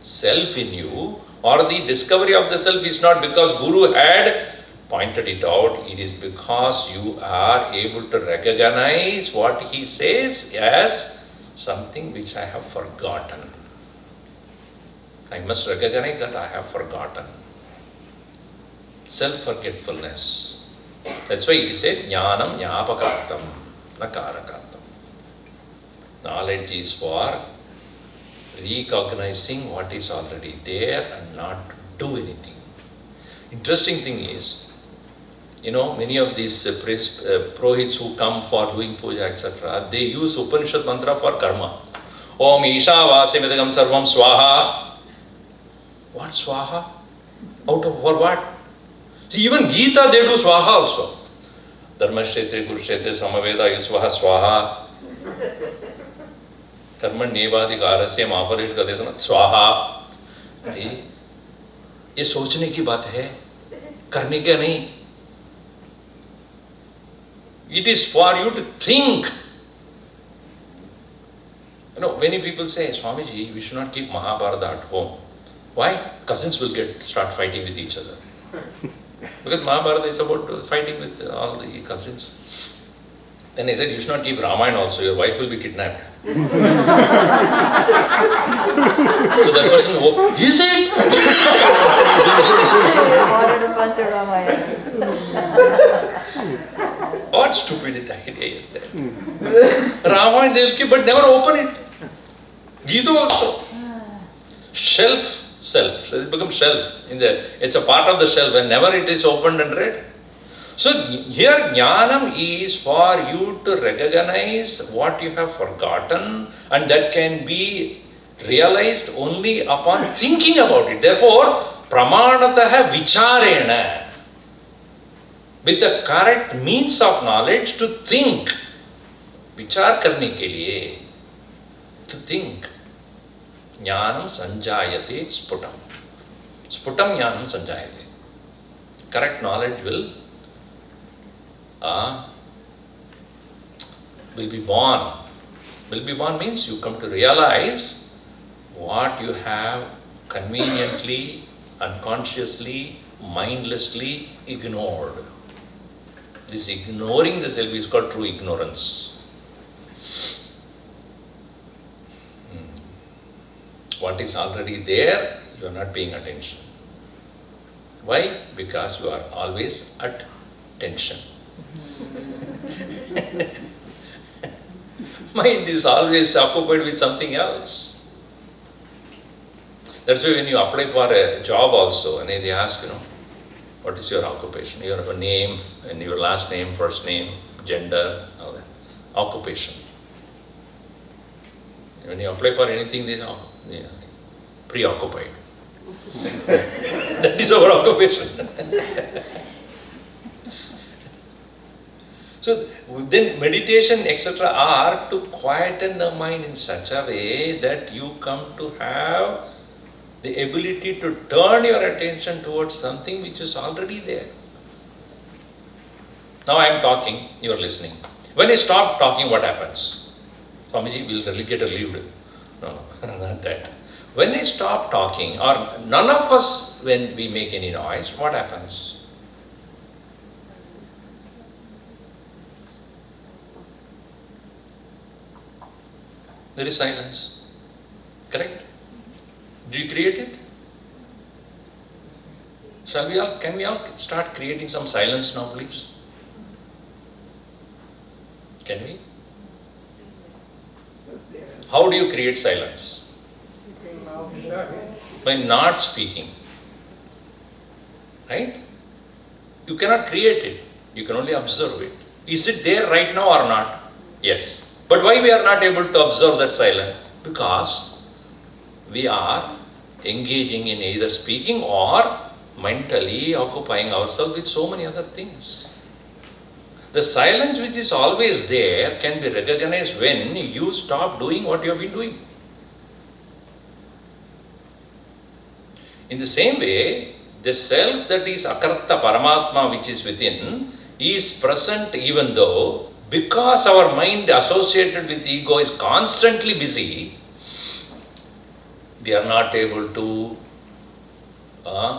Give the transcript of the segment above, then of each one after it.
self in you, or the discovery of the self is not because Guru had pointed it out, it is because you are able to recognize what he says as something which I have forgotten. I must recognize that I have forgotten. Self-forgetfulness. That's why it said, Jnanam Jnapakartam, na Karakatam. Knowledge is for recognizing what is already there and not do anything. Interesting thing is, many of these Purohits who come for doing puja, etc., they use Upanishad mantra for karma. Om Isha Vasimidagam Sarvam Swaha. What Swaha? Out of for what? See, even Gita they do Swaha also. Dharmashetri, Kurukshetra, Samaveda, Yusvaha Swaha. कर्मण्येवाधिकारस्य महापरेश का देश स्वाहा. अरे ये सोचने की बात है, करने का नहीं. It is for you to think. Many people say, Swamiji, we should not keep Mahabharata at home. Why? Cousins will start fighting with each other. Because Mahabharata is about fighting with all the cousins. Then I said, you should not keep Ramayana also, your wife will be kidnapped. So that person, is it? What stupid idea is that? Ramayana they will keep, but never open it. Gita also. Self. So it becomes self. It's a part of the self, whenever it is opened and read. So here Jnanam is for you to recognize what you have forgotten, and that can be realized only upon thinking about it. Therefore, pramanataha vicharena, with the correct means of knowledge to think. Vichar karne ke liye, to think. Jnanam sanjayate sputam. Sputam jnanam sanjayate. Correct knowledge will be born. Will be born means you come to realize what you have conveniently, unconsciously, mindlessly ignored. This ignoring the self is called true ignorance. What is already there, you are not paying attention. Why? Because you are always at tension. Mind is always occupied with something else. That's why when you apply for a job also, and they ask, what is your occupation? You have a name, and your last name, first name, gender, all that. Occupation. When you apply for anything, they say, preoccupied. That is our occupation. So then meditation, etc., are to quieten the mind in such a way that you come to have the ability to turn your attention towards something which is already there. Now I am talking, you are listening. When I stop talking, what happens? Swamiji will really get relieved. No, not that. When I stop talking, or none of us, when we make any noise, what happens? There is silence. Correct? Do you create it? Can we all start creating some silence now, please? Can we? How do you create silence? By not speaking. Right? You cannot create it. You can only observe it. Is it there right now or not? Yes. But why we are not able to observe that silence? Because we are engaging in either speaking or mentally occupying ourselves with so many other things. The silence which is always there can be recognized when you stop doing what you have been doing. In the same way, the self that is akarta paramatma which is within is present even though, because our mind associated with ego is constantly busy, they are not able to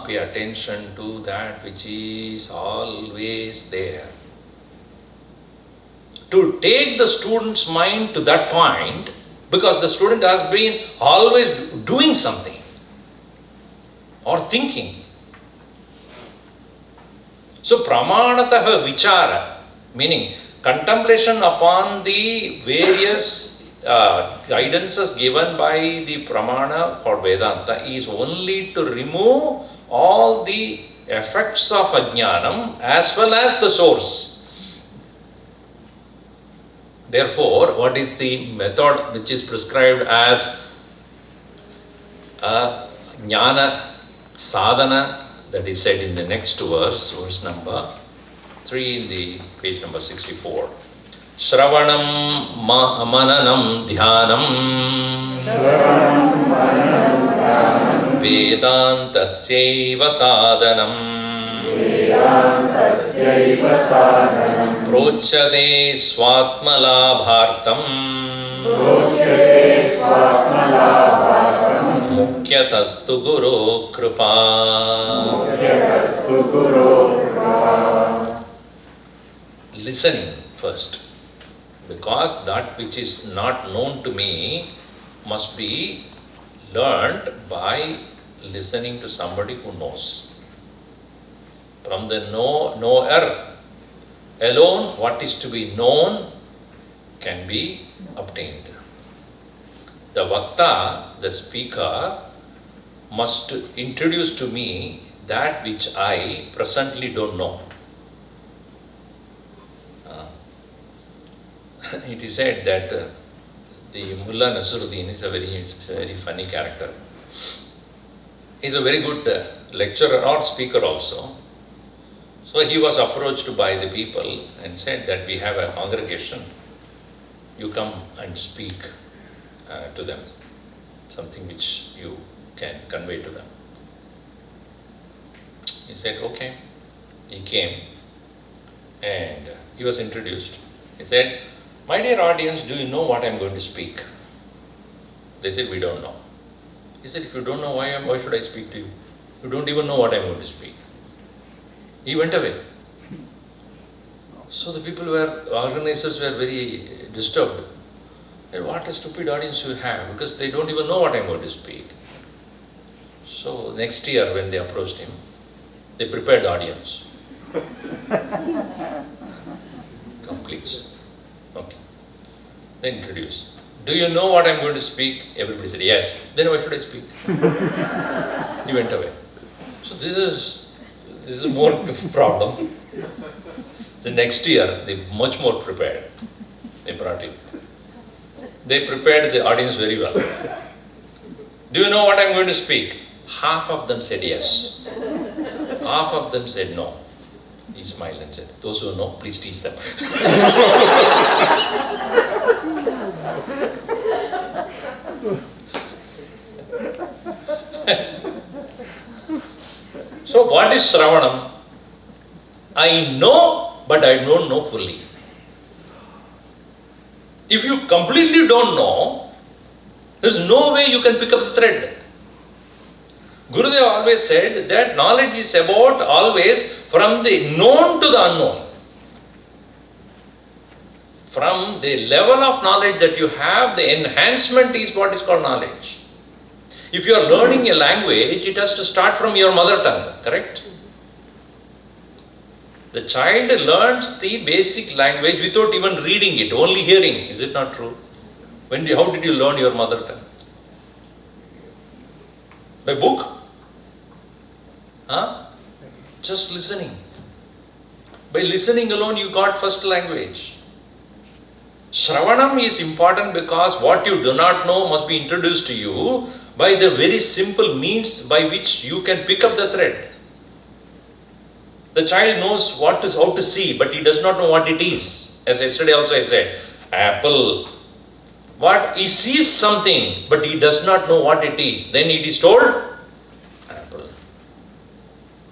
pay attention to that which is always there. To take the student's mind to that point, because the student has been always doing something or thinking. So pramanataha vichara, meaning contemplation upon the various guidances given by the pramana called Vedanta is only to remove all the effects of ajnanam as well as the source. Therefore, what is the method which is prescribed as jnana sadhana, that is said in the next verse, verse number 3 in the page number 64. Shravanam mananam dhyanam Vedantasyaiva sadhanam Prochade swatmalabhartam Mukyatastu guru kripa. Listening first, because that which is not known to me must be learned by listening to somebody who knows. From the knower alone, what is to be known can be obtained. The Vakta, the speaker, must introduce to me that which I presently don't know. It is said that the Mullah Nasruddin is a very funny character. He is a very good lecturer or speaker also. So he was approached by the people and said that we have a congregation. You come and speak to them, something which you can convey to them. He said, okay. He came and he was introduced. He said, my dear audience, do you know what I am going to speak? They said, we don't know. He said, if you don't know why should I speak to you? You don't even know what I am going to speak. He went away. So the organizers were very disturbed. And what a stupid audience you have, because they don't even know what I am going to speak. So next year when they approached him, they prepared the audience. Come please. Okay. Then introduce. Do you know what I am going to speak? Everybody said yes. Then why should I speak? He went away. So this is more problem. The next year they much more prepared. They brought him. They prepared the audience very well. Do you know what I am going to speak? Half of them said yes. Half of them said no. He smiled and said, those who know, please teach them. So what is Shravanam? I know, but I don't know fully. If you completely don't know, there's no way you can pick up the thread. Gurudev always said that knowledge is about always from the known to the unknown. From the level of knowledge that you have, the enhancement is what is called knowledge. If you are learning a language, it has to start from your mother tongue, correct? The child learns the basic language without even reading it, only hearing. Is it not true? How did you learn your mother tongue? By book? Just listening. By listening alone, you got first language. Shravanam is important because what you do not know must be introduced to you by the very simple means by which you can pick up the thread. The child knows how to see, but he does not know what it is. As yesterday also I said, apple. He sees something, but he does not know what it is. Then it is told, apple.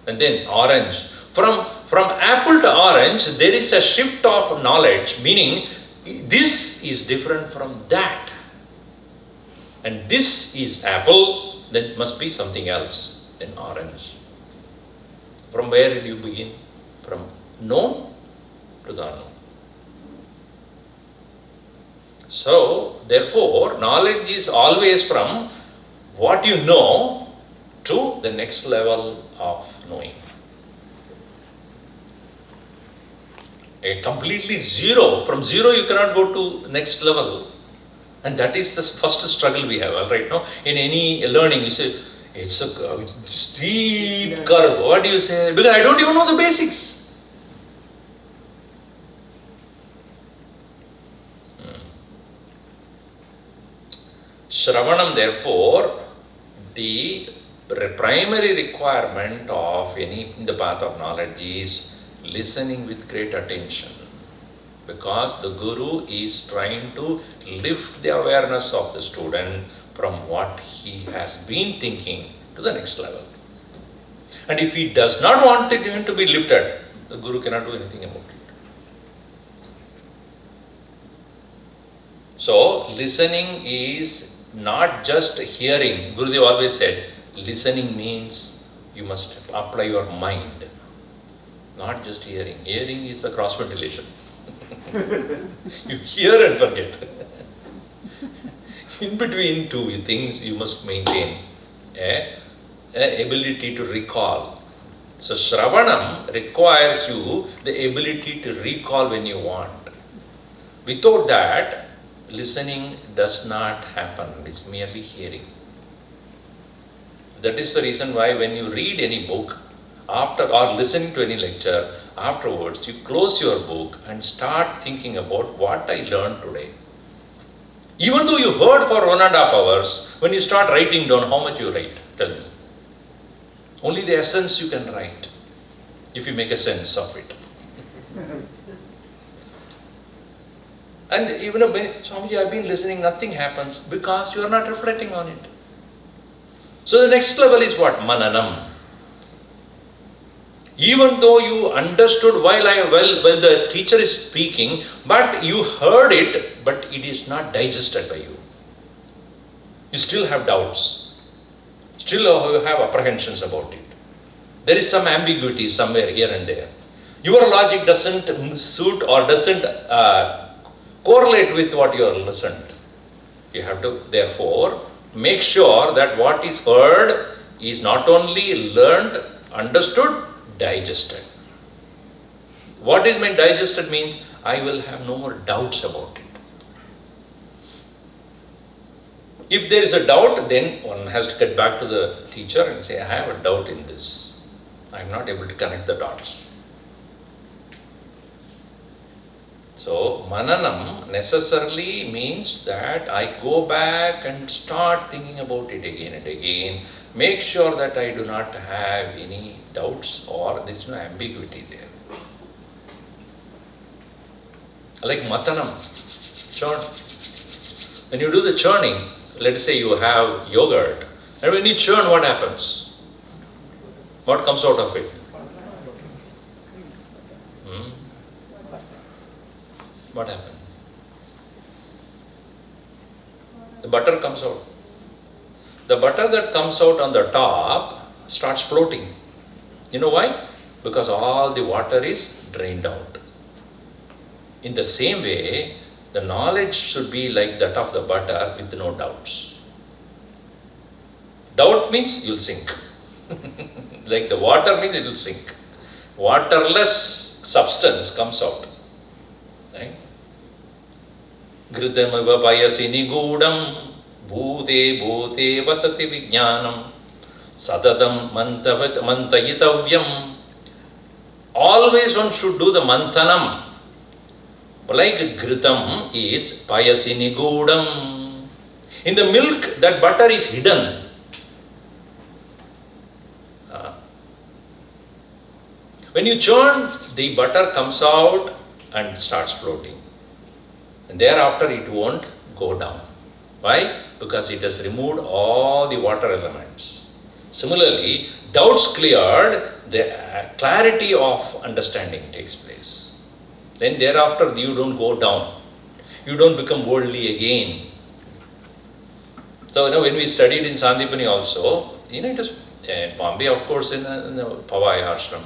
And then orange. From apple to orange, there is a shift of knowledge, meaning this is different from that. and this is apple, then it must be something else than orange. From where did you begin? From known to the unknown. So, therefore, knowledge is always from what you know to the next level of knowing. A completely zero, from zero you cannot go to next level. And that is the first struggle we have right now. In any learning, you say, it's a steep curve. What do you say? Because I don't even know the basics. Shravanam, therefore, the primary requirement of any in the path of knowledge is listening with great attention, because the Guru is trying to lift the awareness of the student from what he has been thinking to the next level. And if he does not want it to be lifted, the Guru cannot do anything about it. So, listening is not just hearing. Gurudev always said, listening means you must apply your mind, not just hearing. Hearing is a cross ventilation. You hear and forget. In between two things, you must maintain a ability to recall. So, Shravanam requires you the ability to recall when you want. Without that, listening does not happen. It's merely hearing. That is the reason why when you read any book, after or listening to any lecture, afterwards you close your book and start thinking about what I learned today. Even though you heard for 1.5 hours, when you start writing down, how much you write? Tell me. Only the essence you can write, if you make a sense of it. And even when Swamiji, I've been listening, nothing happens, because you are not reflecting on it. So the next level is what? Mananam. Even though you understood while the teacher is speaking, but you heard it, but it is not digested by you. You still have doubts. Still you have apprehensions about it. There is some ambiguity somewhere here and there. Your logic doesn't suit or doesn't correlate with what you have listened. You have to, therefore, make sure that what is heard is not only learned, understood, digested. What is meant digested means I will have no more doubts about it. If there is a doubt, then one has to get back to the teacher and say, I have a doubt in this. I am not able to connect the dots. So, mananam necessarily means that I go back and start thinking about it again and again. Make sure that I do not have any doubts or there is no ambiguity there. Like matanam, churn. When you do the churning, let us say you have yogurt, and when you churn, what happens? What comes out of it? What happened? The butter comes out. The butter that comes out on the top starts floating. You know why? Because all the water is drained out. In the same way, the knowledge should be like that of the butter with no doubts. Doubt means you'll sink. Like the water means it will sink. Waterless substance comes out. Right? Gridamava payasi nigudam bhute bhute vasati vijnanam sadadam mantayitavyam. Always one should do the manthanam. Like ghritam is payasi nigudam. In the milk, that butter is hidden. When you churn, the butter comes out and starts floating. And thereafter it won't go down. Why? Because it has removed all the water elements. Similarly, doubts cleared, the clarity of understanding takes place. Then thereafter you don't go down. You don't become worldly again. So, when we studied in Sandipani also, it was in Bombay, of course, in the Pawai ashram.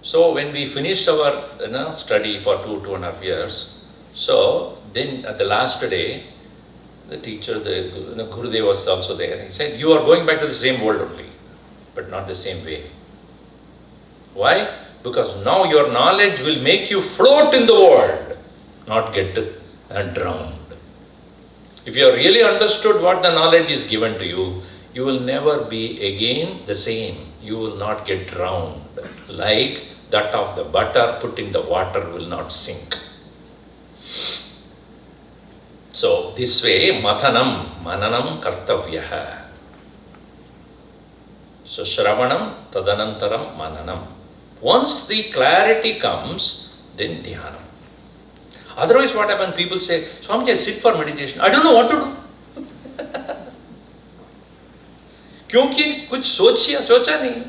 So, when we finished our study for 2.5 years, so then at the last day, the teacher, the Gurudev was also there. He said, you are going back to the same world only, but not the same way. Why? Because now your knowledge will make you float in the world, not get drowned. If you have really understood what the knowledge is given to you, you will never be again the same. You will not get drowned. Like that of the butter put in the water will not sink. So this way, mathanam, mananam kartavyaha. So shravanam, tadanantaram, mananam. Once the clarity comes, then dhyanam. Otherwise what happens? People say, Swamiji, I sit for meditation. I don't know what to do. क्योंकि कुछ सोचा नहीं.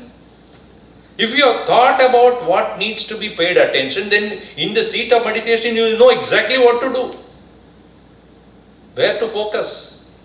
If you have thought about what needs to be paid attention, then in the seat of meditation you will know exactly what to do, where to focus.